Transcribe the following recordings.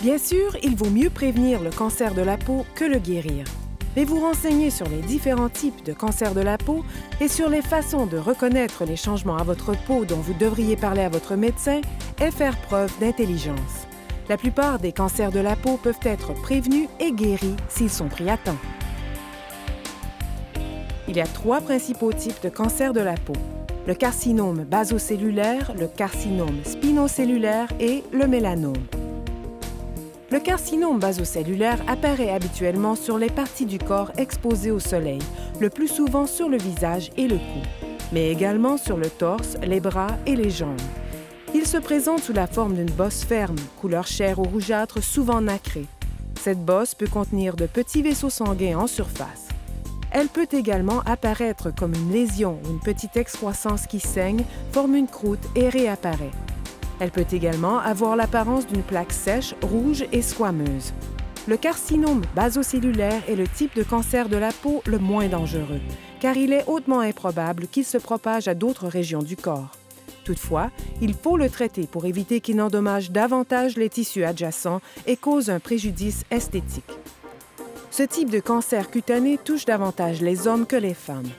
Bien sûr, il vaut mieux prévenir le cancer de la peau que le guérir. Mais vous renseigner sur les différents types de cancer de la peau et sur les façons de reconnaître les changements à votre peau dont vous devriez parler à votre médecin est faire preuve d'intelligence. La plupart des cancers de la peau peuvent être prévenus et guéris s'ils sont pris à temps. Il y a 3 principaux types de cancer de la peau: le carcinome basocellulaire, le carcinome spinocellulaire et le mélanome. Le carcinome basocellulaire apparaît habituellement sur les parties du corps exposées au soleil, le plus souvent sur le visage et le cou, mais également sur le torse, les bras et les jambes. Il se présente sous la forme d'une bosse ferme, couleur chair ou rougeâtre, souvent nacrée. Cette bosse peut contenir de petits vaisseaux sanguins en surface. Elle peut également apparaître comme une lésion ou une petite excroissance qui saigne, forme une croûte et réapparaît. Elle peut également avoir l'apparence d'une plaque sèche, rouge et squameuse. Le carcinome basocellulaire est le type de cancer de la peau le moins dangereux, car il est hautement improbable qu'il se propage à d'autres régions du corps. Toutefois, il faut le traiter pour éviter qu'il n'endommage davantage les tissus adjacents et cause un préjudice esthétique. Ce type de cancer cutané touche davantage les hommes que les femmes.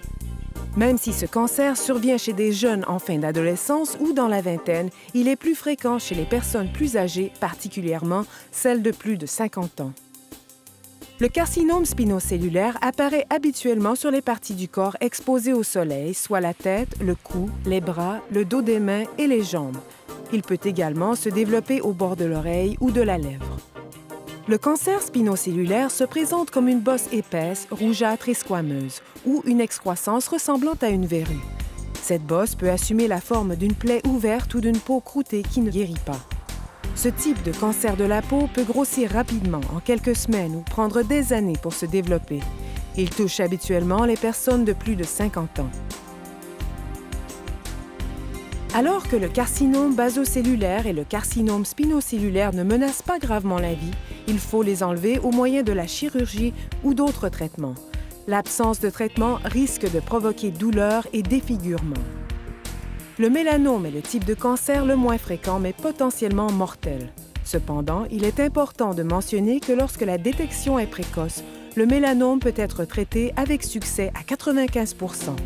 Même si ce cancer survient chez des jeunes en fin d'adolescence ou dans la vingtaine, il est plus fréquent chez les personnes plus âgées, particulièrement celles de plus de 50 ans. Le carcinome spinocellulaire apparaît habituellement sur les parties du corps exposées au soleil, soit la tête, le cou, les bras, le dos des mains et les jambes. Il peut également se développer au bord de l'oreille ou de la lèvre. Le cancer spinocellulaire se présente comme une bosse épaisse, rougeâtre et squameuse, ou une excroissance ressemblant à une verrue. Cette bosse peut assumer la forme d'une plaie ouverte ou d'une peau croûtée qui ne guérit pas. Ce type de cancer de la peau peut grossir rapidement, en quelques semaines, ou prendre des années pour se développer. Il touche habituellement les personnes de plus de 50 ans. Alors que le carcinome basocellulaire et le carcinome spinocellulaire ne menacent pas gravement la vie, il faut les enlever au moyen de la chirurgie ou d'autres traitements. L'absence de traitement risque de provoquer douleur et défigurement. Le mélanome est le type de cancer le moins fréquent, mais potentiellement mortel. Cependant, il est important de mentionner que lorsque la détection est précoce, le mélanome peut être traité avec succès à 95 %.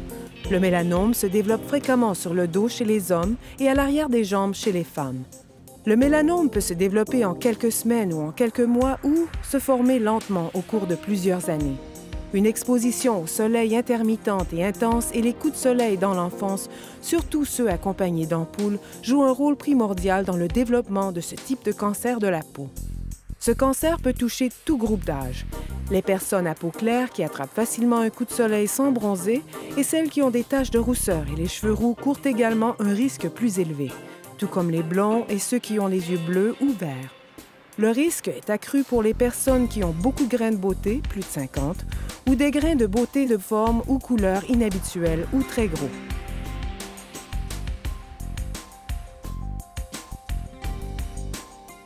Le mélanome se développe fréquemment sur le dos chez les hommes et à l'arrière des jambes chez les femmes. Le mélanome peut se développer en quelques semaines ou en quelques mois ou se former lentement au cours de plusieurs années. Une exposition au soleil intermittente et intense et les coups de soleil dans l'enfance, surtout ceux accompagnés d'ampoules, jouent un rôle primordial dans le développement de ce type de cancer de la peau. Ce cancer peut toucher tout groupe d'âge. Les personnes à peau claire qui attrapent facilement un coup de soleil sans bronzer et celles qui ont des taches de rousseur et les cheveux roux courent également un risque plus élevé, tout comme les blonds et ceux qui ont les yeux bleus ou verts. Le risque est accru pour les personnes qui ont beaucoup de grains de beauté, plus de 50, ou des grains de beauté de forme ou couleur inhabituels ou très gros.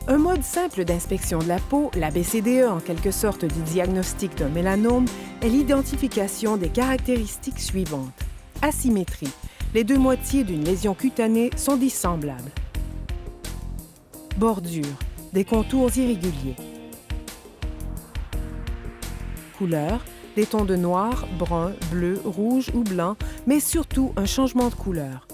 Un mode simple d'inspection de la peau, la BCDE en quelque sorte du diagnostic d'un mélanome, est l'identification des caractéristiques suivantes. Asymétrie. Les deux moitiés d'une lésion cutanée sont dissemblables. Bordure. Des contours irréguliers. Couleur. Des tons de noir, brun, bleu, rouge ou blanc, mais surtout un changement de couleur.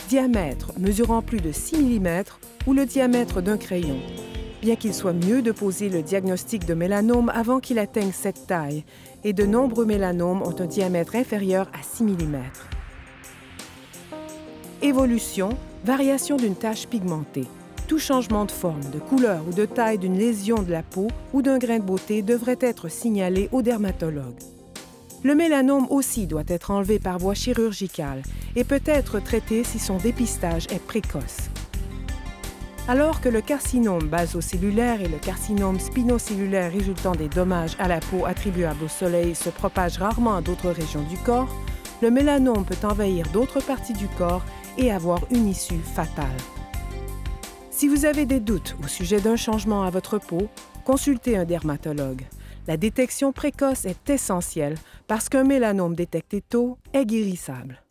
Diamètre mesurant plus de 6 mm ou le diamètre d'un crayon, bien qu'il soit mieux de poser le diagnostic de mélanome avant qu'il atteigne cette taille, et de nombreux mélanomes ont un diamètre inférieur à 6 mm. Évolution, variation d'une tache pigmentée. Tout changement de forme, de couleur ou de taille d'une lésion de la peau ou d'un grain de beauté devrait être signalé au dermatologue. Le mélanome aussi doit être enlevé par voie chirurgicale et peut être traité si son dépistage est précoce. Alors que le carcinome basocellulaire et le carcinome spinocellulaire résultant des dommages à la peau attribuables au soleil se propagent rarement à d'autres régions du corps, le mélanome peut envahir d'autres parties du corps et avoir une issue fatale. Si vous avez des doutes au sujet d'un changement à votre peau, consultez un dermatologue. La détection précoce est essentielle parce qu'un mélanome détecté tôt est guérissable.